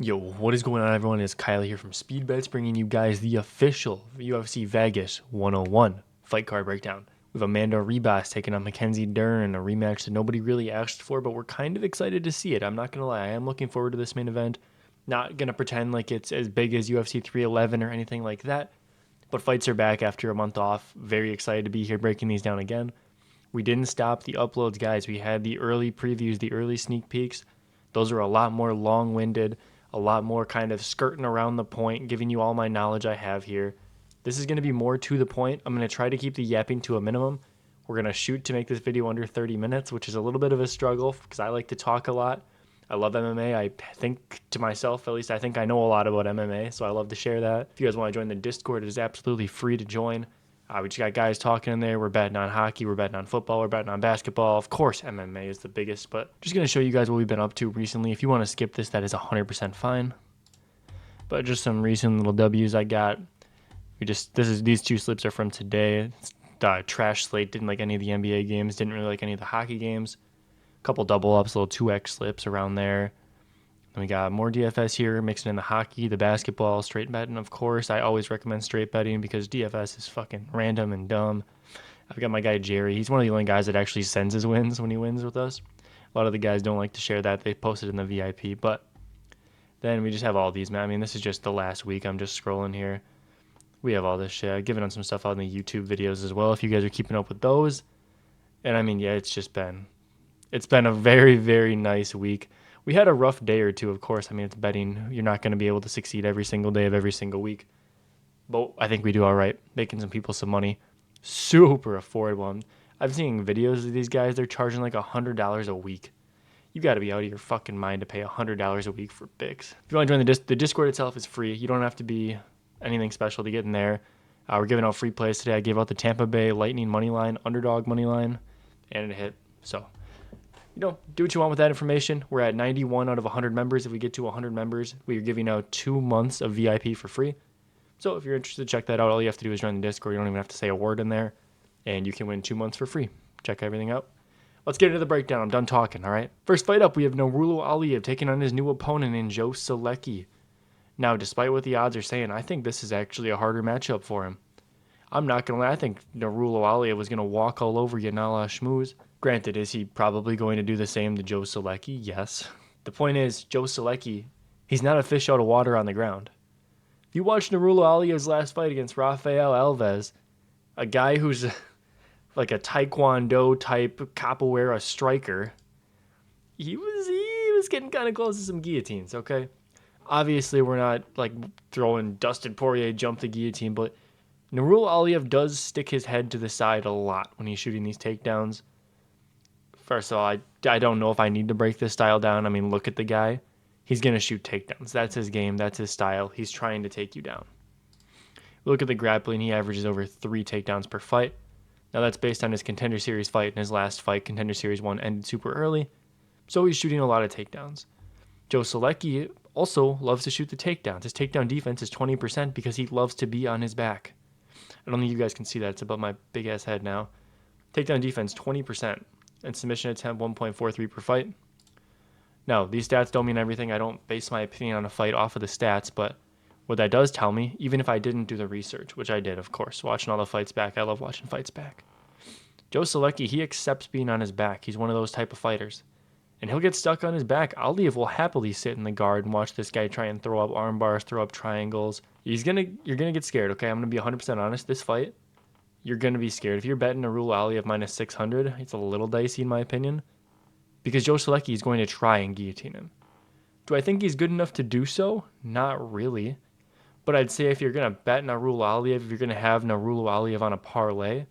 Yo, what is going on, everyone? It's Kyle here from Speed Bets, bringing you guys the official UFC Vegas 101 fight card breakdown. We have Amanda Ribas taking on Mackenzie Dern, a rematch that nobody really asked for, but we're kind of excited to see it. I'm not going to lie, I am looking forward to this main event. Not going to pretend like it's as big as UFC 311 or anything like that, but fights are back after a month off. Very excited to be here breaking these down again. We didn't stop the uploads, guys. We had the early previews, the early sneak peeks. Those are a lot more long-winded, a lot more kind of skirting around the point, giving you all my knowledge I have here. This is going to be more to the point. I'm going to try to keep the yapping to a minimum. We're going to shoot to make this video under 30 minutes, which is a little bit of a struggle because I like to talk a lot. I love MMA. I think to myself, at least I think I know a lot about MMA, so I love to share that. If you guys want to join the Discord, it is absolutely free to join. We just got guys talking in there. We're betting on hockey. We're betting on football. We're betting on basketball. Of course, MMA is the biggest, but just going to show you guys what we've been up to recently. If you want to skip this, that is 100% fine. But just some recent little W's I got. These two slips are from today. It's trash slate. Didn't like any of the NBA games. Didn't really like any of the hockey games. A couple double ups, little 2x slips around there. Then we got more DFS here, mixing in the hockey, the basketball, straight betting, of course. I always recommend straight betting because DFS is fucking random and dumb. I've got my guy Jerry. He's one of the only guys that actually sends his wins when he wins with us. A lot of the guys don't like to share that. They post it in the VIP. But then we just have all these, man. I mean, this is just the last week. I'm just scrolling here. We have all this shit. I've given on some stuff on the YouTube videos as well if you guys are keeping up with those. And I mean, yeah, it's been a very, very nice week. We had a rough day or two, of course. I mean, it's betting. You're not going to be able to succeed every single day of every single week. But I think we do all right, making some people some money. Super affordable. I've seen videos of these guys. They're charging like $100 a week. You got to be out of your fucking mind to pay $100 a week for picks. If you want to join the Discord itself is free. You don't have to be anything special to get in there. We're giving out free plays today. I gave out the Tampa Bay Lightning money line, underdog money line, and it hit. So, do what you want with that information. We're at 91 out of 100 members. If we get to 100 members, we are giving out 2 months of VIP for free. So if you're interested, check that out. All you have to do is join the Discord. You don't even have to say a word in there, and you can win 2 months for free. Check everything out. Let's get into the breakdown. I'm done talking, all right? First fight up, we have Nurullo Aliyev taking on his new opponent in Joe Solecki. Now, despite what the odds are saying, I think this is actually a harder matchup for him. I'm not going to lie. I think Nurullo Aliyev was going to walk all over Yanala Schmooze. Granted, is he probably going to do the same to Joe Solecki? Yes. The point is, Joe Solecki, he's not a fish out of water on the ground. If you watch Nurullo Aliyev's last fight against Rafael Alves, a guy who's like a Taekwondo type capoeira striker, he was getting kind of close to some guillotines, okay? Obviously, we're not like throwing Dustin Poirier jump the guillotine, but Nurullo Aliyev does stick his head to the side a lot when he's shooting these takedowns. First of all, I don't know if I need to break this style down. I mean, look at the guy. He's going to shoot takedowns. That's his game. That's his style. He's trying to take you down. Look at the grappling. He averages over 3 takedowns per fight. Now, that's based on his Contender Series fight. In his last fight, Contender Series 1 ended super early, so he's shooting a lot of takedowns. Joe Solecki also loves to shoot the takedowns. His takedown defense is 20% because he loves to be on his back. I don't think you guys can see that. It's above my big-ass head now. Takedown defense, 20%. And submission attempt, 1.43 per fight. Now, these stats don't mean everything. I don't base my opinion on a fight off of the stats, but what that does tell me, even if I didn't do the research, which I did, of course, watching all the fights back. I love watching fights back. Joe Solecki, he accepts being on his back. He's one of those type of fighters. And he'll get stuck on his back. Aliyev will happily sit in the guard and watch this guy try and throw up arm bars, throw up triangles. You're going to get scared, okay? I'm going to be 100% honest. This fight, you're going to be scared. If you're betting Nurullo Aliyev minus 600, it's a little dicey in my opinion, because Joe Solecki is going to try and guillotine him. Do I think he's good enough to do so? Not really. But I'd say if you're going to bet Nurullo Aliyev, if you're going to have Nurullo Aliyev on a parlay,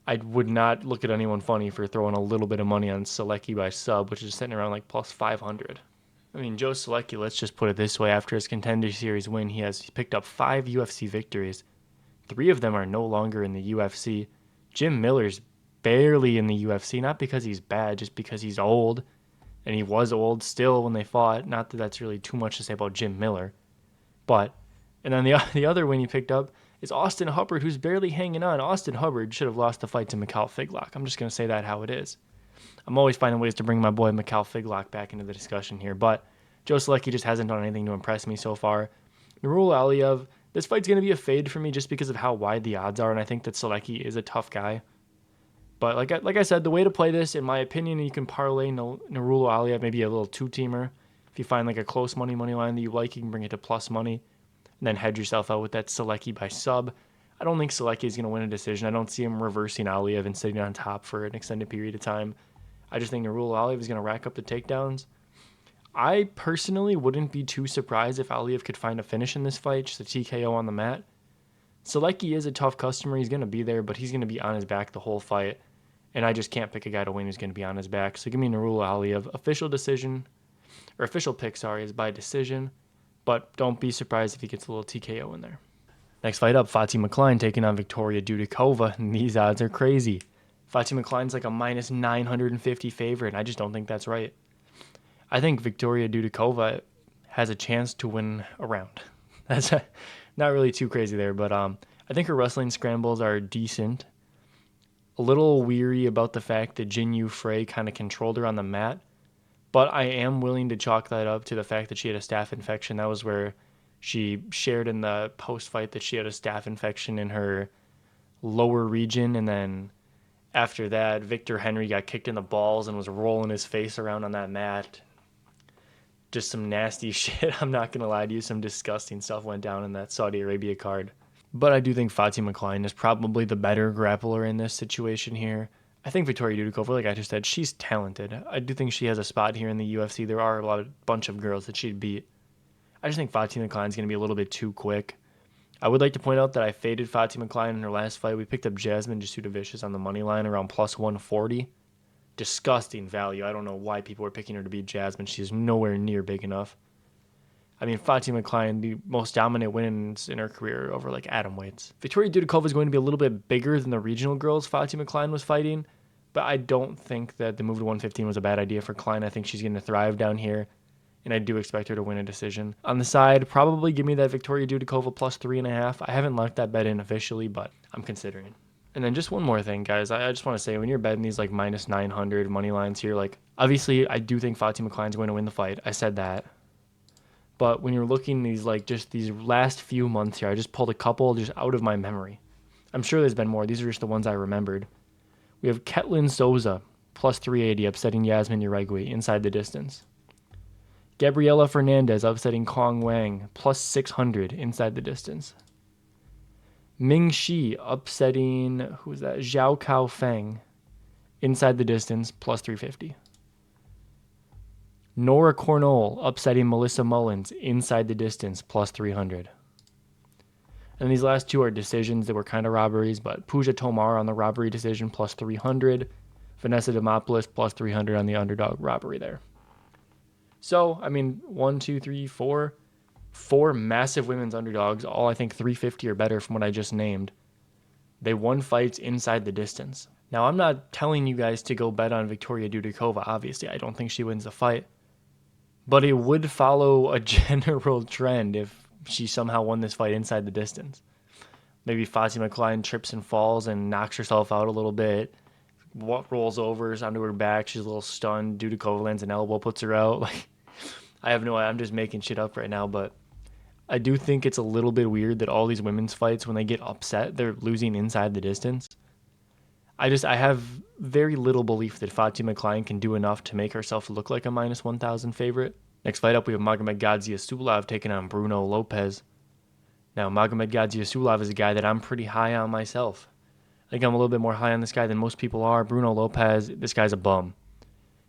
I would not look at anyone funny for throwing a little bit of money on Solecki by sub, which is sitting around like plus 500. I mean, Joe Solecki, let's just put it this way. After his Contender Series win, he has picked up 5 UFC victories. 3 of them are no longer in the UFC. Jim Miller's barely in the UFC, not because he's bad, just because he's old. And he was old still when they fought. Not that that's really too much to say about Jim Miller. But, and then the other win he picked up is Austin Hubbard, who's barely hanging on. Austin Hubbard should have lost the fight to Mikhail Figlock. I'm just going to say that how it is. I'm always finding ways to bring my boy Mikhail Figlock back into the discussion here. But Joe Selecki just hasn't done anything to impress me so far. Nurul Aliev, this fight's going to be a fade for me just because of how wide the odds are, and I think that Selecki is a tough guy. But like I said, the way to play this, in my opinion, you can parlay Nurul Aliev, maybe a little two-teamer. If you find like a close money line that you like, you can bring it to plus money, and then hedge yourself out with that Selecki by sub. I don't think Selecki is going to win a decision. I don't see him reversing Aliev and sitting on top for an extended period of time. I just think Nurul Aliev is going to rack up the takedowns. I personally wouldn't be too surprised if Aliev could find a finish in this fight, just a TKO on the mat. Selecki is a tough customer. He's going to be there, but he's going to be on his back the whole fight. And I just can't pick a guy to win who's going to be on his back. So give me Nurul Aliev. Official pick, is by decision. But don't be surprised if he gets a little TKO in there. Next fight up, Fatima Klein taking on Victoria Dudikova. And these odds are crazy. Fatima Klein's like a minus 950 favorite, and I just don't think that's right. I think Victoria Dudikova has a chance to win a round. That's not really too crazy there, but I think her wrestling scrambles are decent. A little weary about the fact that Jinyu Frey kind of controlled her on the mat, but I am willing to chalk that up to the fact that she had a staph infection. That was where she shared in the post-fight that she had a staph infection in her lower region, and then after that, Victor Henry got kicked in the balls and was rolling his face around on that mat. Just some nasty shit. I'm not going to lie to you. Some disgusting stuff went down in that Saudi Arabia card. But I do think Fatima Klein is probably the better grappler in this situation here. I think Victoria Dudikova, like I just said, she's talented. I do think she has a spot here in the UFC. There are a bunch of girls that she'd beat. I just think Fatima Klein's going to be a little bit too quick. I would like to point out that I faded Fatima Klein in her last fight. We picked up Jasmine Jasudavicius on the money line around plus 140. Disgusting value. I don't know why people were picking her to beat Jasmine. She's nowhere near big enough. I mean, Fatima Klein, the most dominant wins in her career over like atom weights. Victoria Dudikova is going to be a little bit bigger than the regional girls Fatima Klein was fighting, but I don't think that the move to 115 was a bad idea for Klein. I think she's going to thrive down here, and I do expect her to win a decision. On the side, probably give me that Victoria Dudikova plus 3.5. I haven't locked that bet in officially, but I'm considering. And then just one more thing, guys. I just want to say, when you're betting these like minus 900 money lines here, like obviously I do think Fatima Klein's going to win the fight. I said that. But when you're looking these like just these last few months here, I just pulled a couple just out of my memory. I'm sure there's been more. These are just the ones I remembered. We have Ketlin Souza, plus 380, upsetting Yasmin Urigue inside the distance. Gabriela Fernandez upsetting Kong Wang, plus 600 inside the distance. Ming Shi upsetting, who's that? Zhao Kao Feng inside the distance, plus 350. Nora Cornell upsetting Melissa Mullins inside the distance, plus 300. And these last two are decisions that were kind of robberies, but Pooja Tomar on the robbery decision, plus 300. Vanessa Demopoulos, plus 300 on the underdog robbery there. So, I mean, 4 massive women's underdogs, all I think 350 or better from what I just named. They won fights inside the distance. Now, I'm not telling you guys to go bet on Victoria Dudikova, obviously. I don't think she wins the fight. But it would follow a general trend if she somehow won this fight inside the distance. Maybe Fatima Klein trips and falls and knocks herself out a little bit. Rolls over onto her back. She's a little stunned. Dudikova lands an elbow, puts her out. Like, I have no idea. I'm just making shit up right now, but I do think it's a little bit weird that all these women's fights, when they get upset, they're losing inside the distance. I have very little belief that Fatima Klein can do enough to make herself look like a minus 1,000 favorite. Next fight up, we have Magomed Gadzhiesulov taking on Bruno Lopez. Now, Magomed Gadzhiesulov is a guy that I'm pretty high on myself. I think I'm a little bit more high on this guy than most people are. Bruno Lopez, this guy's a bum.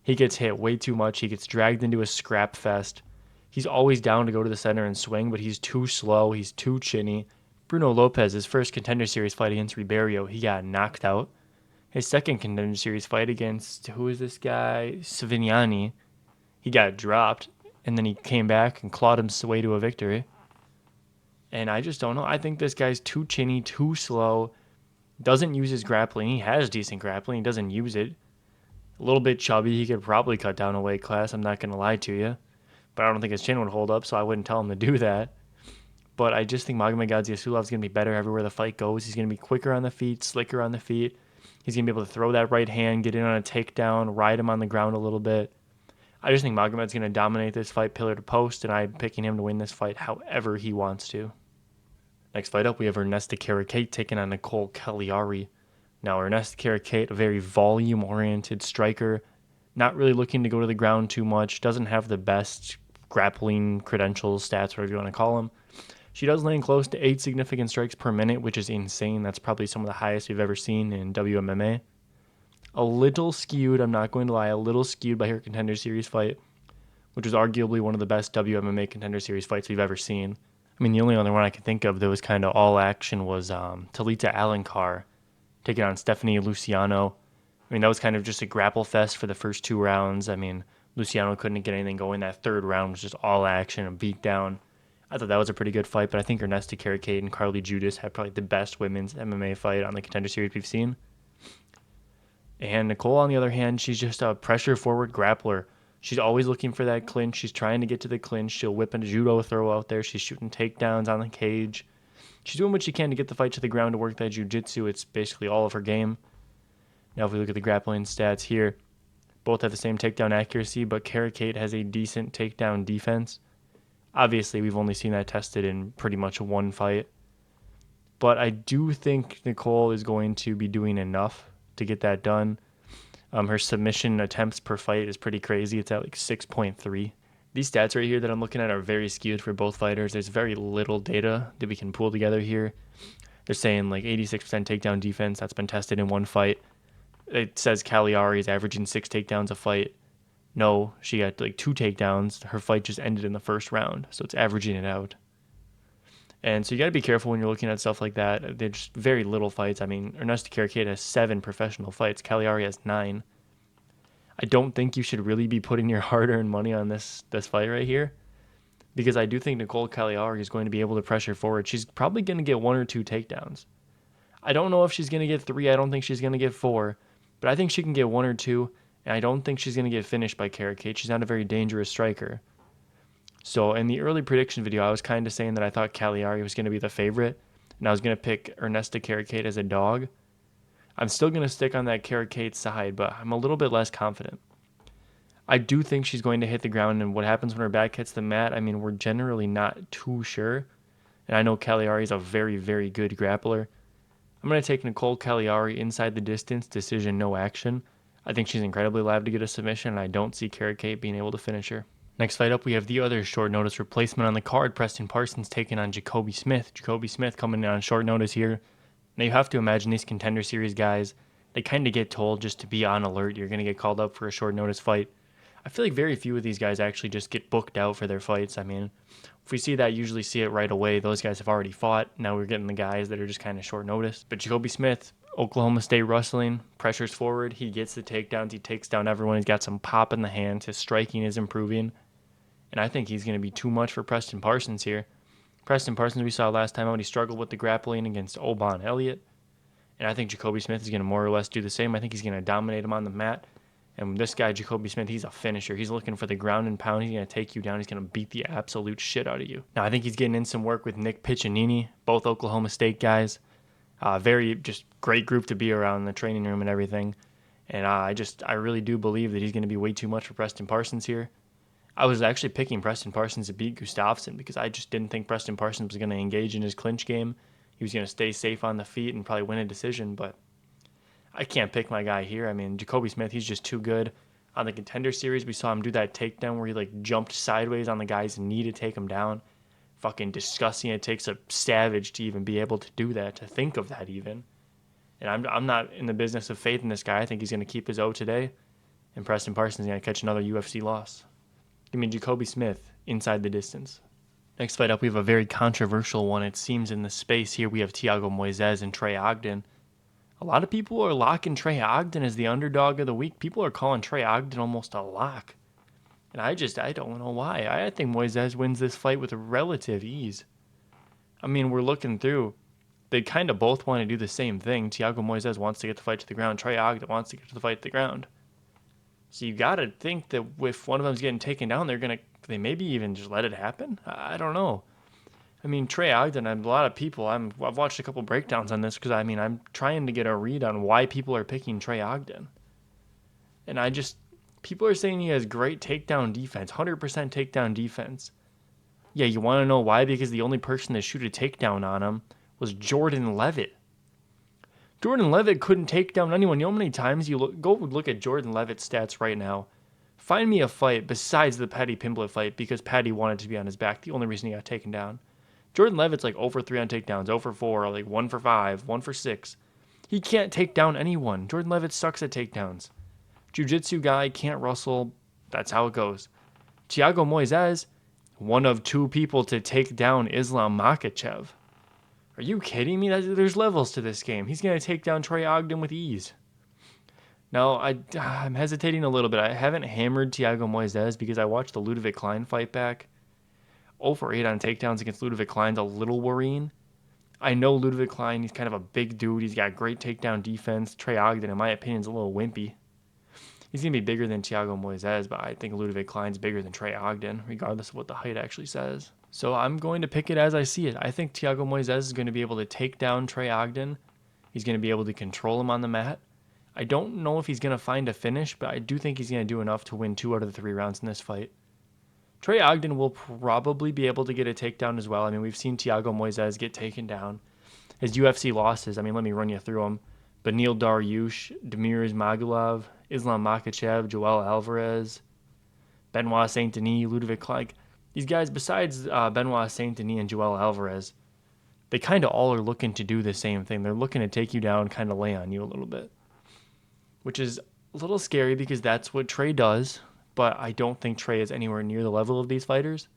He gets hit way too much. He gets dragged into a scrap fest. He's always down to go to the center and swing, but he's too slow. He's too chinny. Bruno Lopez, his first Contender Series fight against Ribeiro, he got knocked out. His second Contender Series fight against, who is this guy? Savignani. He got dropped, and then he came back and clawed his way to a victory. And I just don't know. I think this guy's too chinny, too slow, doesn't use his grappling. He has decent grappling. He doesn't use it. A little bit chubby. He could probably cut down a weight class. I'm not going to lie to you. But I don't think his chin would hold up, so I wouldn't tell him to do that. But I just think Magomed Gadzhiesulov is going to be better everywhere the fight goes. He's going to be quicker on the feet, slicker on the feet. He's going to be able to throw that right hand, get in on a takedown, ride him on the ground a little bit. I just think Magomed's going to dominate this fight pillar to post, and I'm picking him to win this fight however he wants to. Next fight up, we have Ernesta Karakate taking on Nicole Cagliari. Now, Ernesta Karakate, a very volume-oriented striker, not really looking to go to the ground too much, doesn't have the best grappling credentials, stats, whatever you want to call them. She does land close to 8 significant strikes per minute, which is insane. That's probably some of the highest we've ever seen in WMMA. A little skewed, I'm not going to lie, a little skewed by her Contender Series fight, which was arguably one of the best WMMA Contender Series fights we've ever seen. I mean, the only other one I could think of that was kind of all action was Talita Alencar taking on Stephanie Luciano. I mean, that was kind of just a grapple fest for the first 2 rounds. I mean, Luciano couldn't get anything going. That 3rd round was just all action and beat down. I thought that was a pretty good fight, but I think Ernesta Karakate and Carly Judas had probably the best women's MMA fight on the Contender Series we've seen. And Nicole, on the other hand, she's just a pressure-forward grappler. She's always looking for that clinch. She's trying to get to the clinch. She'll whip a judo throw out there. She's shooting takedowns on the cage. She's doing what she can to get the fight to the ground to work that jiu-jitsu. It's basically all of her game. Now, if we look at the grappling stats here, both have the same takedown accuracy, but Karakate has a decent takedown defense. Obviously, we've only seen that tested in pretty much one fight. But I do think Nicole is going to be doing enough to get that done. Her submission attempts per fight is pretty crazy. It's at like 6.3. These stats right here that I'm looking at are very skewed for both fighters. There's very little data that we can pull together here. They're saying like 86% takedown defense. That's been tested in one fight. It says Cagliari is averaging 6 takedowns a fight. No, she got like 2 takedowns. Her fight just ended in the 1st round, so it's averaging it out. And so you got to be careful when you're looking at stuff like that. There's very little fights. I mean, Ernesta Karakate has 7 professional fights. Cagliari has 9. I don't think you should really be putting your hard-earned money on this fight right here, because I do think Nicole Cagliari is going to be able to pressure forward. She's probably going to get 1 or 2 takedowns. I don't know if she's going to get 3. I don't think she's going to get 4, but I think she can get 1 or 2, and I don't think she's going to get finished by Karakate. She's not a very dangerous striker. So in the early prediction video, I was kind of saying that I thought Cagliari was going to be the favorite, and I was going to pick Ernesta Karakate as a dog. I'm still going to stick on that Karakate side, but I'm a little bit less confident. I do think she's going to hit the ground, and what happens when her back hits the mat, I mean, we're generally not too sure. And I know Cagliari is a very, very good grappler. I'm going to take Nicole Cagliari inside the distance, decision, no action. I think she's incredibly live to get a submission, and I don't see Karakate being able to finish her. Next fight up, we have the other short notice replacement on the card, Preston Parsons taking on Jacoby Smith. Jacoby Smith coming in on short notice here. Now you have to imagine these Contender Series guys, they kind of get told just to be on alert. You're going to get called up for a short notice fight. I feel like very few of these guys actually just get booked out for their fights. I mean, if we see that, usually see it right away. Those guys have already fought. Now we're getting the guys that are just kind of short notice. But Jacoby Smith, Oklahoma State wrestling, pressures forward. He gets the takedowns. He takes down everyone. He's got some pop in the hands. His striking is improving. And I think he's going to be too much for Preston Parsons here. Preston Parsons, we saw last time out, he struggled with the grappling against Oban Elliott. And I think Jacoby Smith is going to more or less do the same. I think he's going to dominate him on the mat. And this guy, Jacoby Smith, he's a finisher. He's looking for the ground and pound. He's going to take you down. He's going to beat the absolute shit out of you. Now, I think he's getting in some work with Nick Piccinini, both Oklahoma State guys. Very just great group to be around in the training room and everything. And I really do believe that he's going to be way too much for Preston Parsons here. I was actually picking Preston Parsons to beat Gustafsson because I just didn't think Preston Parsons was going to engage in his clinch game. He was going to stay safe on the feet and probably win a decision, but I can't pick my guy here. I mean, Jacoby Smith, he's just too good. On the Contender Series, we saw him do that takedown where he like jumped sideways on the guy's knee to take him down. Fucking disgusting. It takes a savage to even be able to do that, to think of that even. And I'm not in the business of faith in this guy. I think he's going to keep his O today, and Preston Parsons is going to catch another UFC loss. Give me Jacoby Smith inside the distance. Next fight up, we have a very controversial one. It seems in the space here we have Thiago Moises and Trey Ogden. A lot of people are locking Trey Ogden as the underdog of the week. People are calling Trey Ogden almost a lock. And I don't know why. I think Moises wins this fight with relative ease. I mean, we're looking through. They kind of both want to do the same thing. Thiago Moises wants to get the fight to the ground. Trey Ogden wants to get to the fight to the ground. So you got to think that if one of them's getting taken down, they maybe even just let it happen. I don't know. I mean, Trey Ogden, a lot of people, I've watched a couple breakdowns on this because, I mean, I'm trying to get a read on why people are picking Trey Ogden. And People are saying he has great takedown defense, 100% takedown defense. Yeah, you want to know why? Because the only person to shoot a takedown on him was Jordan Levitt. Jordan Levitt couldn't take down anyone. You know how many times go look at Jordan Levitt's stats right now. Find me a fight besides the Paddy Pimblett fight because Paddy wanted to be on his back. The only reason he got taken down. Jordan Levitt's like 0 for 3 on takedowns, 0 for 4, like 1 for 5, 1 for 6. He can't take down anyone. Jordan Levitt sucks at takedowns. Jiu-jitsu guy, can't wrestle. That's how it goes. Thiago Moises, one of 2 people to take down Islam Makhachev. Are you kidding me? There's levels to this game. He's going to take down Trey Ogden with ease. Now, I'm hesitating a little bit. I haven't hammered Thiago Moises because I watched the Ludovic Klein fight back. 0 for 8 on takedowns against Ludovic Klein's a little worrying. I know Ludovic Klein, he's kind of a big dude. He's got great takedown defense. Trey Ogden, in my opinion, is a little wimpy. He's going to be bigger than Thiago Moises, but I think Ludovic Klein's bigger than Trey Ogden, regardless of what the height actually says. So I'm going to pick it as I see it. I think Thiago Moises is going to be able to take down Trey Ogden. He's going to be able to control him on the mat. I don't know if he's going to find a finish, but I do think he's going to do enough to win 2 out of the 3 rounds in this fight. Trey Ogden will probably be able to get a takedown as well. I mean, we've seen Thiago Moises get taken down. His UFC losses, I mean, let me run you through them. Beneil Dariush, Damir Ismagulov, Islam Makhachev, Joel Alvarez, Benoit Saint-Denis, Ludovic Klein. These guys, besides Benoit Saint-Denis and Joel Alvarez, they kind of all are looking to do the same thing. They're looking to take you down, kind of lay on you a little bit, which is a little scary because that's what Trey does, but I don't think Trey is anywhere near the level of these fighters.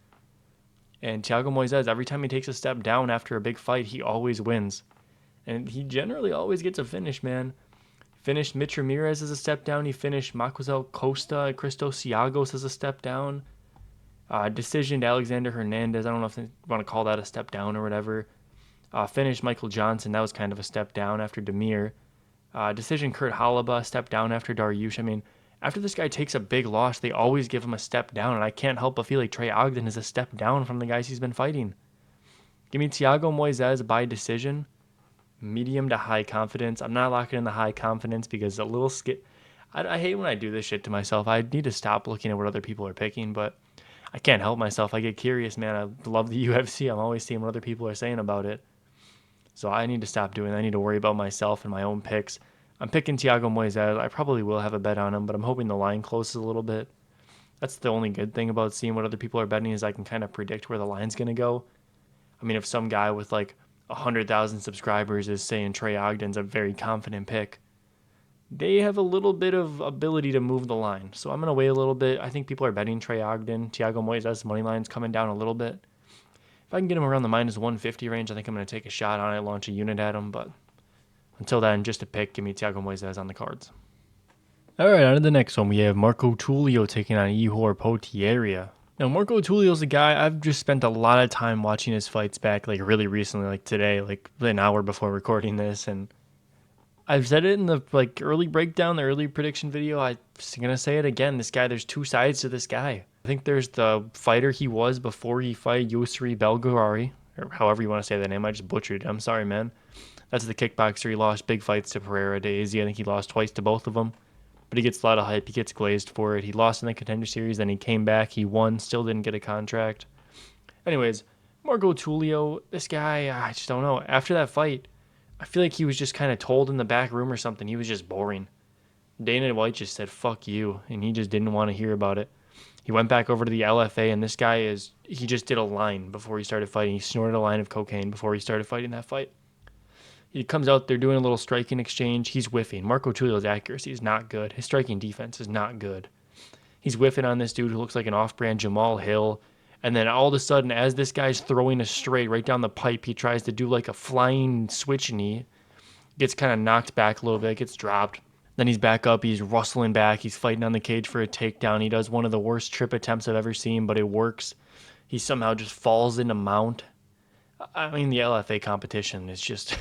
And Thiago Moises, every time he takes a step down after a big fight, he always wins. And he generally always gets a finish, man. Finished Mitch Ramirez as a step down. He finished Maquisel Costa, Christos Siagos as a step down. Decision to Alexander Hernandez. I don't know if they want to call that a step down or whatever. Finished Michael Johnson. That was kind of a step down after Damir. Decision Kurt Halaba, step down after Dariush. I mean, after this guy takes a big loss, they always give him a step down, and I can't help but feel like Trey Ogden is a step down from the guys he's been fighting. Give me Thiago Moises by decision, medium to high confidence. I'm not locking in the high confidence because a little I hate when I do this shit to myself. I need to stop looking at what other people are picking, but I can't help myself. I get curious, man. I love the UFC. I'm always seeing what other people are saying about it. So I need to stop doing that. I need to worry about myself and my own picks. I'm picking Thiago Moises. I probably will have a bet on him, but I'm hoping the line closes a little bit. That's the only good thing about seeing what other people are betting is I can kind of predict where the line's going to go. I mean, if some guy with like 100,000 subscribers is saying Trey Ogden's a very confident pick, they have a little bit of ability to move the line. So I'm going to wait a little bit. I think people are betting Trey Ogden. Thiago Moises' money line's coming down a little bit. If I can get him around the minus 150 range, I think I'm going to take a shot on it, launch a unit at him. But until then, just a pick. Give me Thiago Moises on the cards. All right, on to the next one. We have Marco Tulio taking on Ihor Potieria. Now, Marco Tulio's a guy I've just spent a lot of time watching his fights back, like really recently, like today, like an hour before recording this. And I've said it in the like early breakdown, the early prediction video. I'm going to say it again. This guy, there's 2 sides to this guy. I think there's the fighter he was before he fought Yusri Belgarari, or however you want to say that name. I just butchered it. I'm sorry, man. That's the kickboxer. He lost big fights to Pereira Daisy. I think he lost twice to both of them. But he gets a lot of hype. He gets glazed for it. He lost in the Contender Series. Then he came back. He won. Still didn't get a contract. Anyways, Marco Tulio, this guy, I just don't know. After that fight, I feel like he was just kind of told in the back room or something. He was just boring. Dana White just said, fuck you. And he just didn't want to hear about it. He went back over to the LFA, and this guy he just did a line before he started fighting. He snorted a line of cocaine before he started fighting that fight. He comes out there doing a little striking exchange. He's whiffing. Marco Tulio's accuracy is not good. His striking defense is not good. He's whiffing on this dude who looks like an off-brand Jamal Hill. And then all of a sudden, as this guy's throwing a straight right down the pipe, he tries to do like a flying switch knee. Gets kind of knocked back a little bit. Gets dropped. Then he's back up. He's rustling back. He's fighting on the cage for a takedown. He does one of the worst trip attempts I've ever seen, but it works. He somehow just falls into mount. I mean, the LFA competition is just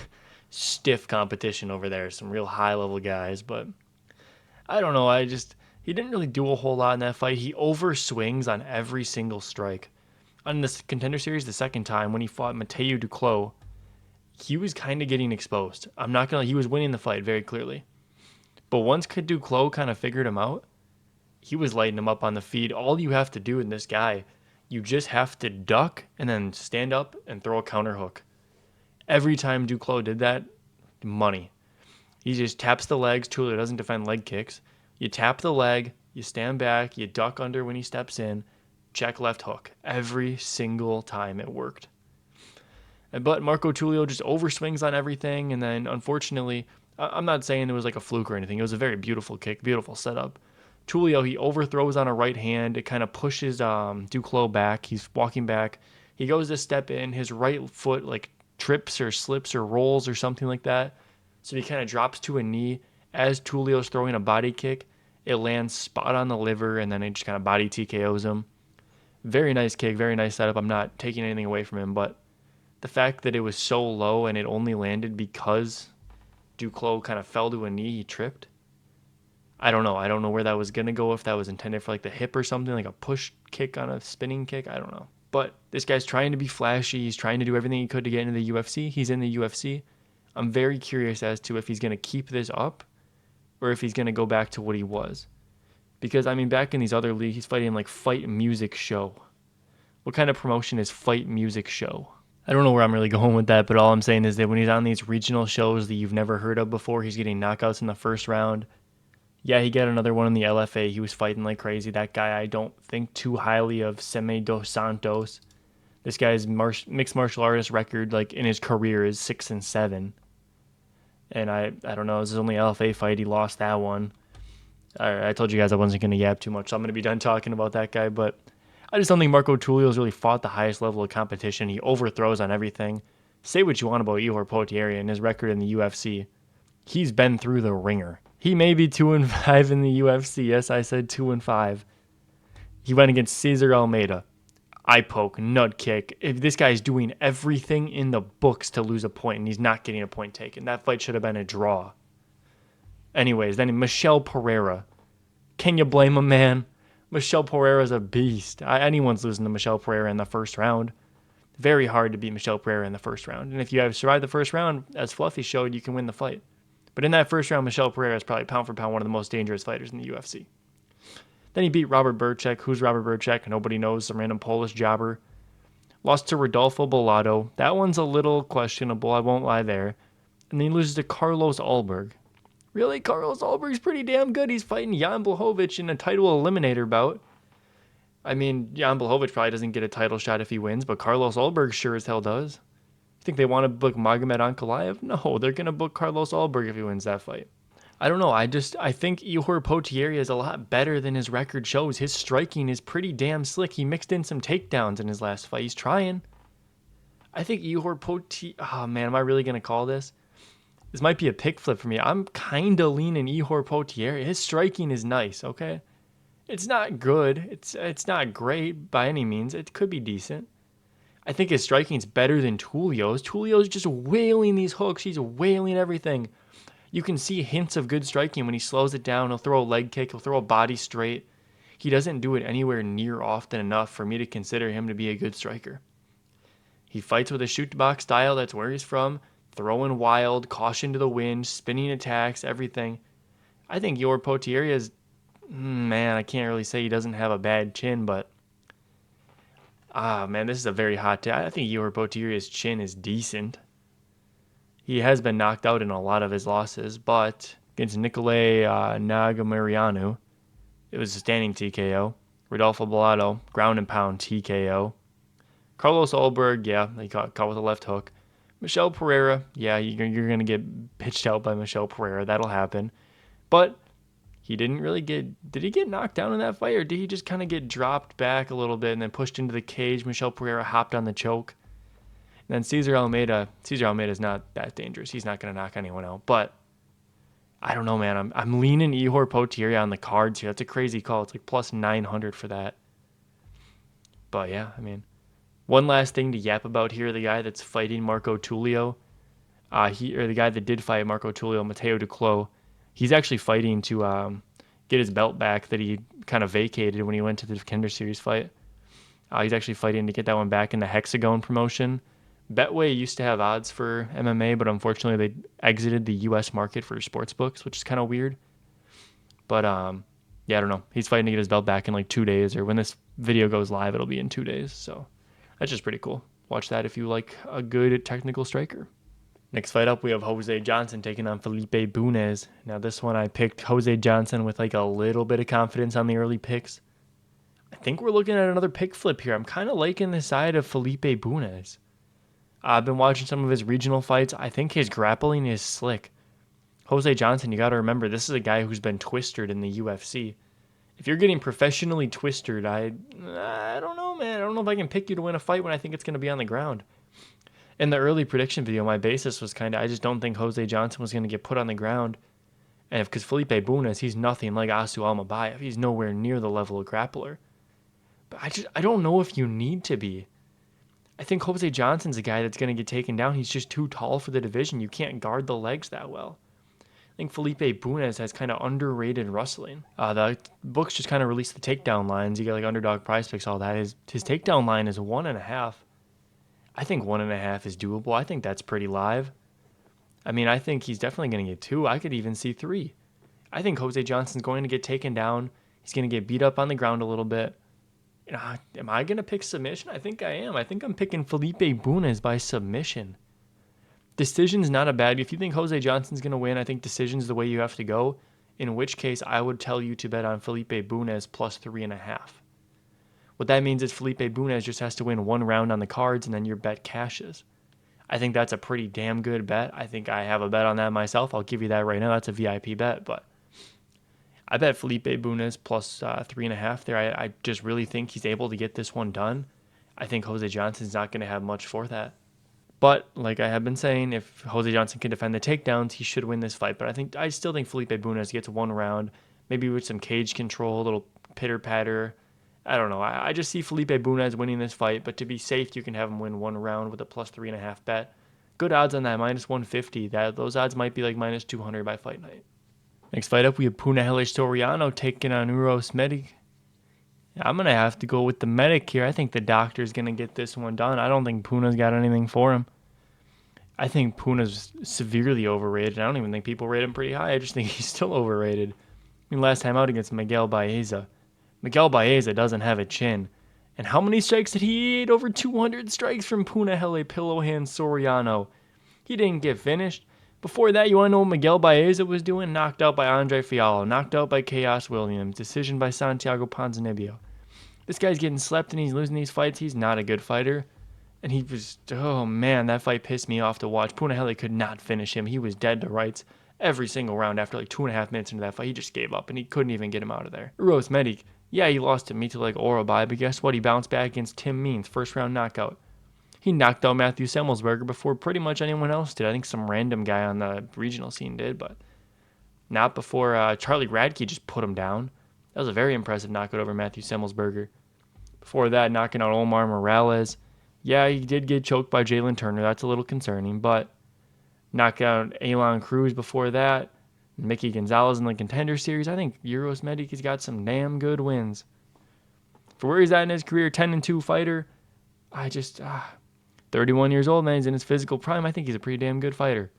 stiff competition over there. Some real high-level guys, but I don't know. He didn't really do a whole lot in that fight. He overswings on every single strike. On this Contender Series, the second time, when he fought Mateo Duclos, he was kind of getting exposed. He was winning the fight very clearly. But once Duclos kind of figured him out, he was lighting him up on the feet. All you have to do in this guy, you just have to duck and then stand up and throw a counter hook. Every time Duclos did that, money. He just taps the legs. Tulio doesn't defend leg kicks. You tap the leg, you stand back, you duck under when he steps in, check left hook. Every single time it worked. But Marco Tulio just overswings on everything, and then unfortunately, I'm not saying it was like a fluke or anything. It was a very beautiful kick, beautiful setup. Tulio, he overthrows on a right hand. It kind of pushes Duclos back. He's walking back. He goes to step in. His right foot like trips or slips or rolls or something like that. So he kind of drops to a knee. As Tulio's throwing a body kick, it lands spot on the liver, and then it just kind of body TKOs him. Very nice kick, very nice setup. I'm not taking anything away from him, but the fact that it was so low and it only landed because Duclos kind of fell to a knee, he tripped. I don't know. I don't know where that was going to go, if that was intended for like the hip or something, like a push kick on a spinning kick. I don't know. But this guy's trying to be flashy. He's trying to do everything he could to get into the UFC. He's in the UFC. I'm very curious as to if he's going to keep this up or if he's going to go back to what he was. Because, I mean, back in these other leagues, he's fighting like Fight Music Show. What kind of promotion is Fight Music Show? I don't know where I'm really going with that, but all I'm saying is that when he's on these regional shows that you've never heard of before, he's getting knockouts in the first round. Yeah, he got another one in the LFA. He was fighting like crazy. That guy, I don't think too highly of, Seme dos Santos. This guy's mixed martial artist record, like in his career, is 6-7. And I don't know. This is only LFA fight. He lost that one. I told you guys I wasn't going to yap too much, so I'm going to be done talking about that guy. But I just don't think Marco Tulio's really fought the highest level of competition. He overthrows on everything. Say what you want about Ihor Potieria and his record in the UFC. He's been through the ringer. He may be 2-5 in the UFC. Yes, I said 2-5. He went against Cesar Almeida. Eye poke, nut kick. If this guy's doing everything in the books to lose a point and he's not getting a point taken, that fight should have been a draw. Anyways, then Michel Pereira. Can you blame him, man? Michel Pereira's a beast. Anyone's losing to Michel Pereira in the first round. Very hard to beat Michel Pereira in the first round. And if you have survived the first round, as Fluffy showed, you can win the fight. But in that first round, Michel Pereira is probably pound for pound one of the most dangerous fighters in the UFC. Then he beat Robert Burchak. Who's Robert Burchak? Nobody knows. Some random Polish jobber. Lost to Rodolfo Bellato. That one's a little questionable. I won't lie there. And then he loses to Carlos Ulberg. Really? Carlos Ulberg's pretty damn good. He's fighting Jan Blachowicz in a title eliminator bout. I mean, Jan Blachowicz probably doesn't get a title shot if he wins, but Carlos Ulberg sure as hell does. You think they want to book Magomed Ankalaev? No, they're going to book Carlos Ulberg if he wins that fight. I don't know. I think Ihor Potieria is a lot better than his record shows. His striking is pretty damn slick. He mixed in some takedowns in his last fight. He's trying. I think Ihor Potieria... Oh, man, am I really going to call this? This might be a pick flip for me. I'm kind of leaning Ihor Potieria. His striking is nice, okay? It's not good. It's not great by any means. It could be decent. I think his striking's better than Tulio's. Tulio's just wailing these hooks. He's wailing everything. You can see hints of good striking when he slows it down. He'll throw a leg kick. He'll throw a body straight. He doesn't do it anywhere near often enough for me to consider him to be a good striker. He fights with a shoot-to-box style. That's where he's from. Throwing wild, caution to the wind, spinning attacks, everything. I think Ihor Potieria is... Man, I can't really say he doesn't have a bad chin, but... man, this is a very hot take. I think Ihor Potieria's chin is decent. He has been knocked out in a lot of his losses, but against Nikolay Nagamarianu, it was a standing TKO. Rodolfo Bellato, ground and pound TKO. Carlos Ulberg, yeah, he caught with a left hook. Michel Pereira, yeah, you're going to get pitched out by Michel Pereira. That'll happen. But he didn't really did he get knocked down in that fight, or did he just kind of get dropped back a little bit and then pushed into the cage? Michel Pereira hopped on the choke. And then Cesar Almeida is not that dangerous. He's not going to knock anyone out. But I don't know, man. I'm leaning Ihor Potieria on the cards here. That's a crazy call. It's like plus 900 for that. But yeah, I mean, one last thing to yap about here, the guy that's fighting Marco Tulio, the guy that did fight Marco Tulio, Matteo Duclos, he's actually fighting to get his belt back that he kind of vacated when he went to the Contender Series fight. He's actually fighting to get that one back in the Hexagon promotion. Betway used to have odds for MMA, but unfortunately they exited the U.S. market for sports books, which is kind of weird. But Yeah, I don't know. He's fighting to get his belt back in like 2 days, or when this video goes live, it'll be in 2 days. So that's just pretty cool. Watch that if you like a good technical striker. Next fight up, we have Jose Johnson taking on Felipe Bunez. Now this one I picked Jose Johnson with like a little bit of confidence on the early picks. I think we're looking at another pick flip here. I'm kind of liking the side of Felipe Bunez. I've been watching some of his regional fights. I think his grappling is slick. Jose Johnson, you got to remember, this is a guy who's been twistered in the UFC. If you're getting professionally twistered, I don't know, man. I don't know if I can pick you to win a fight when I think it's going to be on the ground. In the early prediction video, my basis was I just don't think Jose Johnson was going to get put on the ground. And because Felipe Bunez, he's nothing like Asu Almabayev. He's nowhere near the level of grappler. But I don't know if you need to be. I think Jose Johnson's a guy that's going to get taken down. He's just too tall for the division. You can't guard the legs that well. I think Felipe Bunez has kind of underrated wrestling. The books just kind of released the takedown lines. You got like Underdog Prize Picks, all that. His takedown line is 1.5. I think 1.5 is doable. I think that's pretty live. I mean, I think he's definitely going to get 2. I could even see 3. I think Jose Johnson's going to get taken down. He's going to get beat up on the ground a little bit. Am I going to pick submission? I think I am. I think I'm picking Felipe Bunez by submission. Decision's not a bad. If you think Jose Johnson's going to win, I think decision's the way you have to go. In which case, I would tell you to bet on Felipe Bunez plus 3.5. What that means is Felipe Bunez just has to win 1 round on the cards, and then your bet cashes. I think that's a pretty damn good bet. I think I have a bet on that myself. I'll give you that right now. That's a VIP bet, but I bet Felipe Bunez plus 3.5 there. I just really think he's able to get this one done. I think Jose Johnson's not going to have much for that. But like I have been saying, if Jose Johnson can defend the takedowns, he should win this fight. But I still think Felipe Bunez gets 1 round, maybe with some cage control, a little pitter patter. I don't know. I just see Felipe Bunez winning this fight. But to be safe, you can have him win 1 round with a plus 3.5 bet. Good odds on that, minus 150. Those odds might be like minus 200 by fight night. Next fight up, we have Punahele Soriano taking on Uros Medic. I'm going to have to go with the medic here. I think the doctor's going to get this one done. I don't think Puna's got anything for him. I think Puna's severely overrated. I don't even think people rate him pretty high. I just think he's still overrated. I mean, last time out against Miguel Baeza. Miguel Baeza doesn't have a chin. And how many strikes did he eat? Over 200 strikes from Punahele Pillowhand Soriano. He didn't get finished. Before that, you want to know what Miguel Baeza was doing? Knocked out by Andre Fiallo. Knocked out by Chaos Williams. Decision by Santiago Ponzinibbio. This guy's getting slept and he's losing these fights. He's not a good fighter. And he was, oh man, that fight pissed me off to watch. Punahele could not finish him. He was dead to rights every single round. After like 2.5 minutes into that fight, he just gave up and he couldn't even get him out of there. Uros Medic, yeah, he lost to Mito like Orobai, but guess what? He bounced back against Tim Means, first round knockout. He knocked out Matthew Semmelsberger before pretty much anyone else did. I think some random guy on the regional scene did, but not before Charlie Radke just put him down. That was a very impressive knockout over Matthew Semmelsberger. Before that, knocking out Omar Morales. Yeah, he did get choked by Jalen Turner. That's a little concerning, but knocked out Elon Cruz before that. Mickey Gonzalez in the Contender Series. I think Uros Medic has got some damn good wins. For where he's at in his career, 10-2 fighter, 31 years old, man. He's in his physical prime. I think he's a pretty damn good fighter.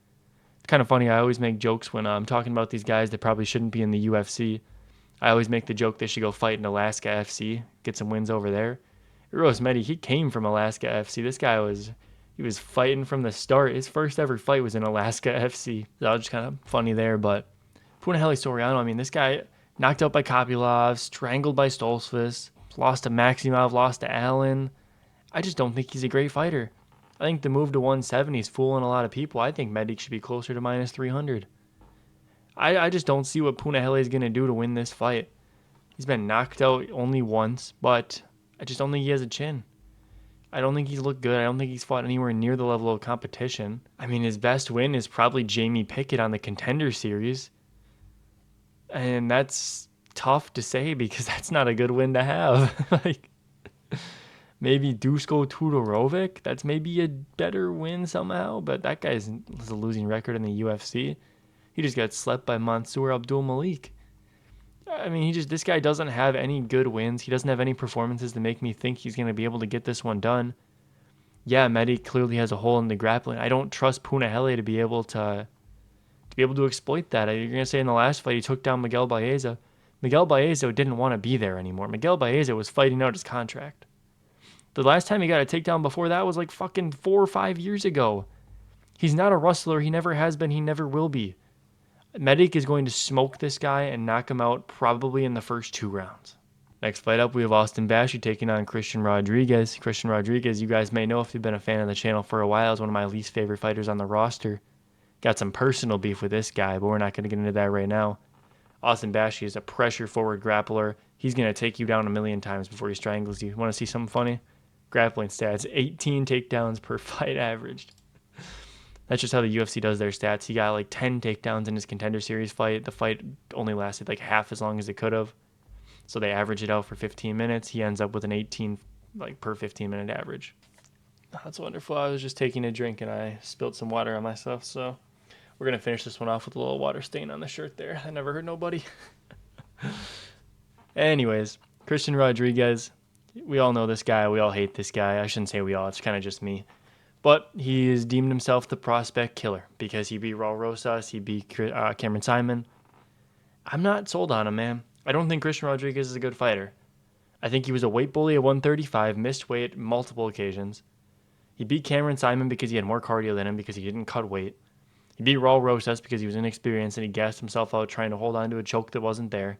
It's kind of funny. I always make jokes when I'm talking about these guys that probably shouldn't be in the UFC. I always make the joke they should go fight in Alaska FC, get some wins over there. Uros Medic, he came from Alaska FC. This guy was fighting from the start. His first ever fight was in Alaska FC. That was just kind of funny there. But Punahele Soriano, I mean, this guy knocked out by Kopylov, strangled by Stoltzfus, lost to Maximov, lost to Allen. I just don't think he's a great fighter. I think the move to 170 is fooling a lot of people. I think Medic should be closer to minus 300. I just don't see what Punahele is going to do to win this fight. He's been knocked out only once, but I just don't think he has a chin. I don't think he's looked good. I don't think he's fought anywhere near the level of competition. I mean, his best win is probably Jamie Pickett on the Contender Series. And that's tough to say because that's not a good win to have. Maybe Dusko Tudorovic. That's maybe a better win somehow, but that guy has a losing record in the UFC. He just got slept by Mansour Abdul Malik. I mean, this guy doesn't have any good wins. He doesn't have any performances to make me think he's going to be able to get this one done. Yeah, Medic clearly has a hole in the grappling. I don't trust Punahele to be able to exploit that. You're going to say in the last fight he took down Miguel Baeza. Miguel Baeza didn't want to be there anymore. Miguel Baeza was fighting out his contract. The last time he got a takedown before that was like fucking 4 or 5 years ago. He's not a wrestler. He never has been. He never will be. Medic is going to smoke this guy and knock him out probably in the first 2 rounds. Next fight up, we have Austin Bashi taking on Christian Rodriguez. Christian Rodriguez, you guys may know if you've been a fan of the channel for a while, is one of my least favorite fighters on the roster. Got some personal beef with this guy, but we're not going to get into that right now. Austin Bashi is a pressure forward grappler. He's going to take you down a million times before he strangles you. Want to see something funny? Grappling stats, 18 takedowns per fight averaged. That's just how the UFC does their stats. He got like 10 takedowns in his Contender Series fight. The fight only lasted like half as long as it could have. So they average it out for 15 minutes. He ends up with an 18 like per 15 minute average. That's wonderful. I was just taking a drink and I spilled some water on myself. So we're going to finish this one off with a little water stain on the shirt there. I never hurt nobody. Anyways, Christian Rodriguez. We all know this guy. We all hate this guy. I shouldn't say we all. It's kind of just me. But he has deemed himself the prospect killer because he beat Raul Rosas. He beat Cameron Simon. I'm not sold on him, man. I don't think Christian Rodriguez is a good fighter. I think he was a weight bully at 135, missed weight multiple occasions. He beat Cameron Simon because he had more cardio than him because he didn't cut weight. He beat Raul Rosas because he was inexperienced and he gassed himself out trying to hold on to a choke that wasn't there.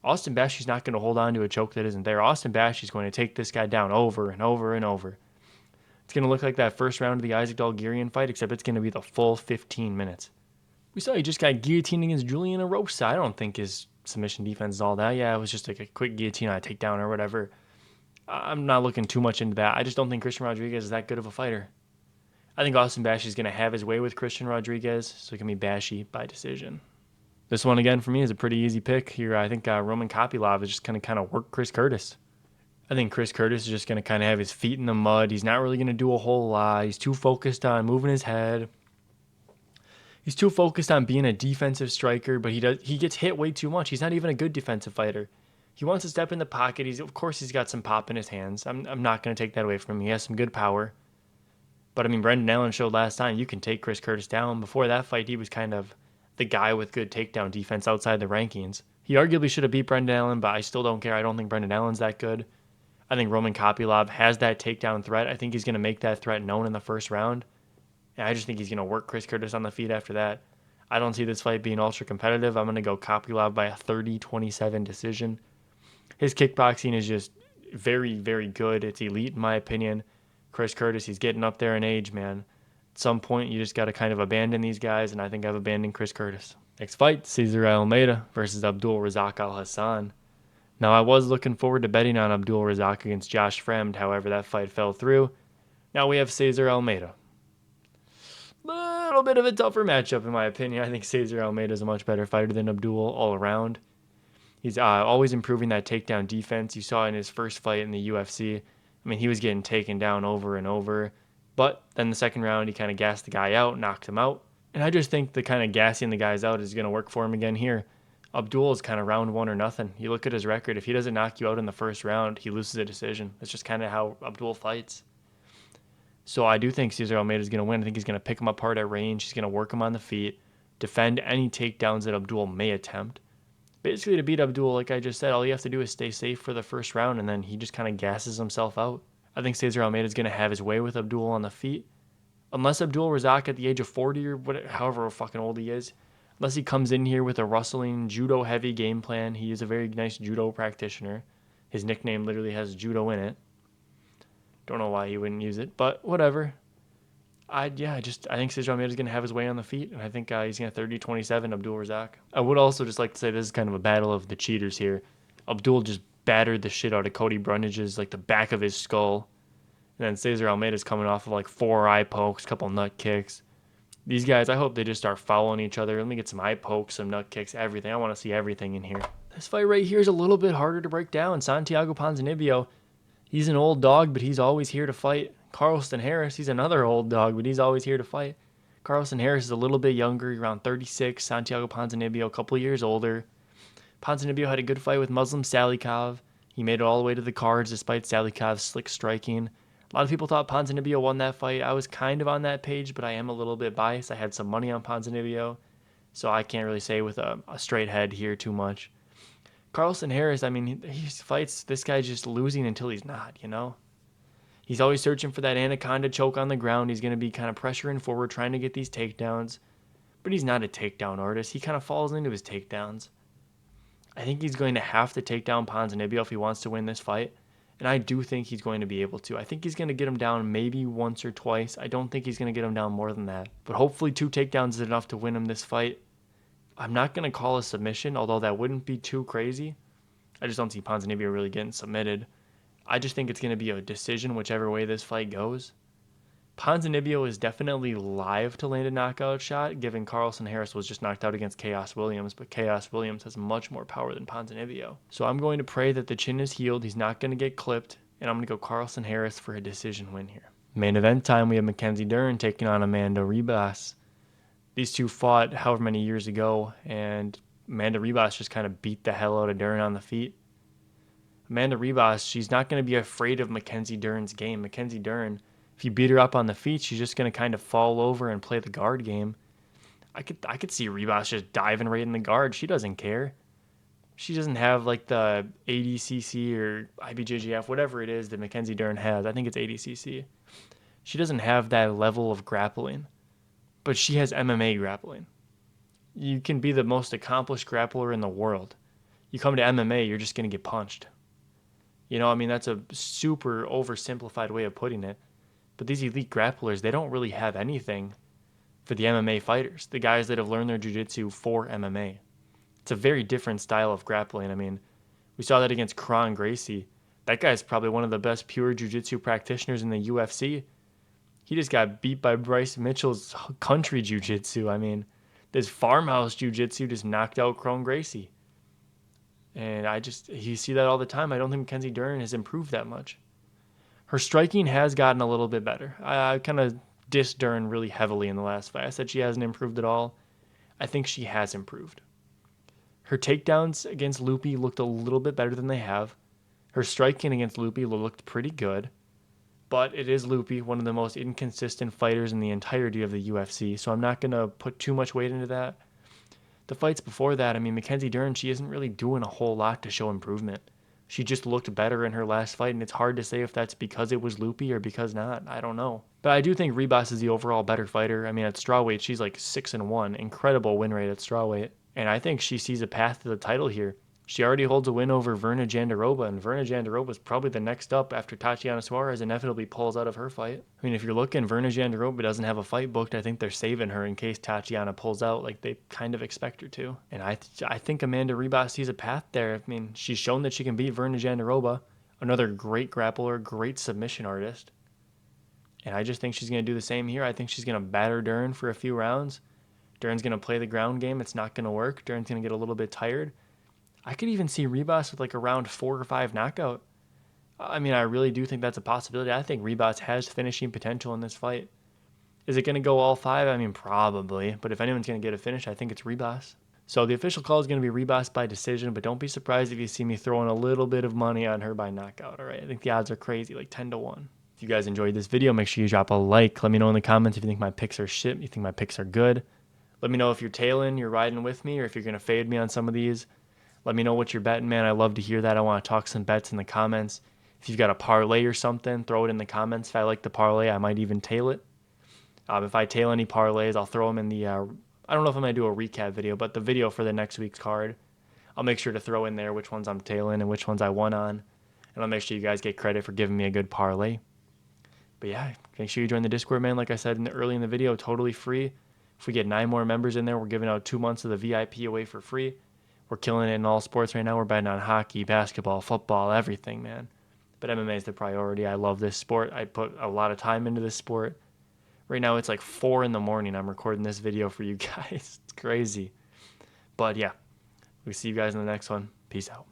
Austin Bashi's not going to hold on to a choke that isn't there. Austin Bashi's going to take this guy down over and over and over. It's going to look like that first round of the Isaac Dalgarian fight, except it's going to be the full 15 minutes. We saw he just got guillotined against Julian Erosa. I don't think his submission defense is all that. Yeah, it was just like a quick guillotine on a takedown or whatever. I'm not looking too much into that. I just don't think Christian Rodriguez is that good of a fighter. I think Austin Bashi is going to have his way with Christian Rodriguez, so it can be Bashi by decision. This one, again, for me, is a pretty easy pick here. I think Roman Kopylov is just going to kind of work Chris Curtis. I think Chris Curtis is just going to kind of have his feet in the mud. He's not really going to do a whole lot. He's too focused on moving his head. He's too focused on being a defensive striker, but he gets hit way too much. He's not even a good defensive fighter. He wants to step in the pocket. Of course, he's got some pop in his hands. I'm not going to take that away from him. He has some good power. But, I mean, Brendan Allen showed last time you can take Chris Curtis down. Before that fight, he was kind of the guy with good takedown defense outside the rankings. He arguably should have beat Brendan Allen, but I still don't care. I don't think Brendan Allen's that good. I think Roman Kopylov has that takedown threat. I think he's going to make that threat known in the first round. And I just think he's going to work Chris Curtis on the feet after that. I don't see this fight being ultra competitive. I'm going to go Kopylov by a 30-27 decision. His kickboxing is just very, very good. It's elite in my opinion. Chris Curtis, he's getting up there in age, man. At some point, you just got to kind of abandon these guys, and I think I've abandoned Chris Curtis. Next fight, Cesar Almeida versus Abdul Razak Al Hassan. Now, I was looking forward to betting on Abdul Razak against Josh Fremd. However, that fight fell through. Now we have Cesar Almeida. Little bit of a tougher matchup, in my opinion. I think Cesar Almeida is a much better fighter than Abdul all around. He's always improving that takedown defense. You saw in his first fight in the UFC. I mean, he was getting taken down over and over. But then the second round, he kind of gassed the guy out, knocked him out. And I just think the kind of gassing the guys out is going to work for him again here. Abdul is kind of round one or nothing. You look at his record. If he doesn't knock you out in the first round, he loses a decision. That's just kind of how Abdul fights. So I do think Cesar Almeida is going to win. I think he's going to pick him apart at range. He's going to work him on the feet, defend any takedowns that Abdul may attempt. Basically, to beat Abdul, like I just said, all you have to do is stay safe for the first round, and then he just kind of gasses himself out. I think Cesar Almeida is going to have his way with Abdul on the feet. Unless Abdul Razak at the age of 40 or whatever, however fucking old he is, unless he comes in here with a rustling, judo-heavy game plan. He is a very nice judo practitioner. His nickname literally has judo in it. Don't know why he wouldn't use it, but whatever. I think Cesar Almeida is going to have his way on the feet, and I think he's going to 30-27 Abdul Razak. I would also just like to say this is kind of a battle of the cheaters here. Abdul just battered the shit out of Cody Brunage's, like the back of his skull. And then Cesar Almeida's coming off of like 4 eye pokes, couple nut kicks. These guys, I hope they just start following each other. Let me get some eye pokes, some nut kicks, everything. I want to see everything in here. This fight right here is a little bit harder to break down. Santiago Ponzinibbio, he's an old dog, but he's always here to fight. Carlston Harris, he's another old dog, but he's always here to fight. Carlston Harris is a little bit younger, around 36. Santiago Ponzinibbio, a couple of years older. Ponzinibbio had a good fight with Muslim Salikov. He made it all the way to the cards despite Salikov's slick striking. A lot of people thought Ponzinibbio won that fight. I was kind of on that page, but I am a little bit biased. I had some money on Ponzinibbio, so I can't really say with a straight head here too much. Carlson Harris, I mean, he fights this guy just losing until he's not, you know? He's always searching for that anaconda choke on the ground. He's going to be kind of pressuring forward, trying to get these takedowns. But he's not a takedown artist. He kind of falls into his takedowns. I think he's going to have to take down Ponzinibbio if he wants to win this fight. And I do think he's going to be able to. I think he's going to get him down maybe once or twice. I don't think he's going to get him down more than that. But hopefully 2 takedowns is enough to win him this fight. I'm not going to call a submission, although that wouldn't be too crazy. I just don't see Ponzinibbio really getting submitted. I just think it's going to be a decision whichever way this fight goes. Ponzinibbio is definitely live to land a knockout shot, given Carlson Harris was just knocked out against Chaos Williams, but Chaos Williams has much more power than Ponzinibbio. So I'm going to pray that the chin is healed, he's not going to get clipped, and I'm going to go Carlson Harris for a decision win here. Main event time, we have Mackenzie Dern taking on Amanda Ribas. These two fought however many years ago, and Amanda Ribas just kind of beat the hell out of Dern on the feet. Amanda Ribas, she's not going to be afraid of Mackenzie Dern's game. Mackenzie Dern, if you beat her up on the feet, she's just going to kind of fall over and play the guard game. I could see Ribas just diving right in the guard. She doesn't care. She doesn't have like the ADCC or IBJJF, whatever it is that Mackenzie Dern has. I think it's ADCC. She doesn't have that level of grappling, but she has MMA grappling. You can be the most accomplished grappler in the world. You come to MMA, you're just going to get punched. You know, I mean, that's a super oversimplified way of putting it. But these elite grapplers, they don't really have anything for the MMA fighters, the guys that have learned their jiu-jitsu for MMA. It's a very different style of grappling. I mean, we saw that against Kron Gracie. That guy's probably one of the best pure jiu-jitsu practitioners in the UFC. He just got beat by Bryce Mitchell's country jiu-jitsu. I mean, this farmhouse jiu-jitsu just knocked out Kron Gracie. And you see that all the time. I don't think Mackenzie Dern has improved that much. Her striking has gotten a little bit better. I kind of dissed Dern really heavily in the last fight. I said she hasn't improved at all. I think she has improved. Her takedowns against Loopy looked a little bit better than they have. Her striking against Loopy looked pretty good. But it is Loopy, one of the most inconsistent fighters in the entirety of the UFC, so I'm not going to put too much weight into that. The fights before that, I mean, Mackenzie Dern, she isn't really doing a whole lot to show improvement. She just looked better in her last fight, and it's hard to say if that's because it was Loopy or because not. I don't know. But I do think Ribas is the overall better fighter. I mean, at strawweight, she's like 6-1. Incredible win rate at strawweight. And I think she sees a path to the title here. She already holds a win over Verna Jandiroba, and Verna Jandiroba is probably the next up after Tatiana Suarez inevitably pulls out of her fight. I mean, if you're looking, Verna Jandiroba doesn't have a fight booked. I think they're saving her in case Tatiana pulls out like they kind of expect her to. And I think Amanda Ribas sees a path there. I mean, she's shown that she can beat Verna Jandiroba, another great grappler, great submission artist. And I just think she's going to do the same here. I think she's going to batter Dern for a few rounds. Dern's going to play the ground game. It's not going to work. Dern's going to get a little bit tired. I could even see Ribas with like a round 4 or 5 knockout. I mean, I really do think that's a possibility. I think Ribas has finishing potential in this fight. Is it going to go all 5? I mean, probably. But if anyone's going to get a finish, I think it's Ribas. So the official call is going to be Ribas by decision, but don't be surprised if you see me throwing a little bit of money on her by knockout, all right? I think the odds are crazy, like 10-1. If you guys enjoyed this video, make sure you drop a like. Let me know in the comments if you think my picks are shit, you think my picks are good. Let me know if you're tailing, you're riding with me, or if you're going to fade me on some of these. Let me know what you're betting, man. I love to hear that. I want to talk some bets in the comments. If you've got a parlay or something, throw it in the comments. If I like the parlay, I might even tail it. If I tail any parlays, I'll throw them in the, I don't know if I'm going to do a recap video, but the video for the next week's card, I'll make sure to throw in there which ones I'm tailing and which ones I won on. And I'll make sure you guys get credit for giving me a good parlay. But yeah, make sure you join the Discord, man. Like I said early in the video, totally free. If we get 9 more members in there, we're giving out 2 months of the VIP away for free. We're killing it in all sports right now. We're betting on hockey, basketball, football, everything, man. But MMA is the priority. I love this sport. I put a lot of time into this sport. Right now, it's like 4 in the morning. I'm recording this video for you guys. It's crazy. But yeah, we'll see you guys in the next one. Peace out.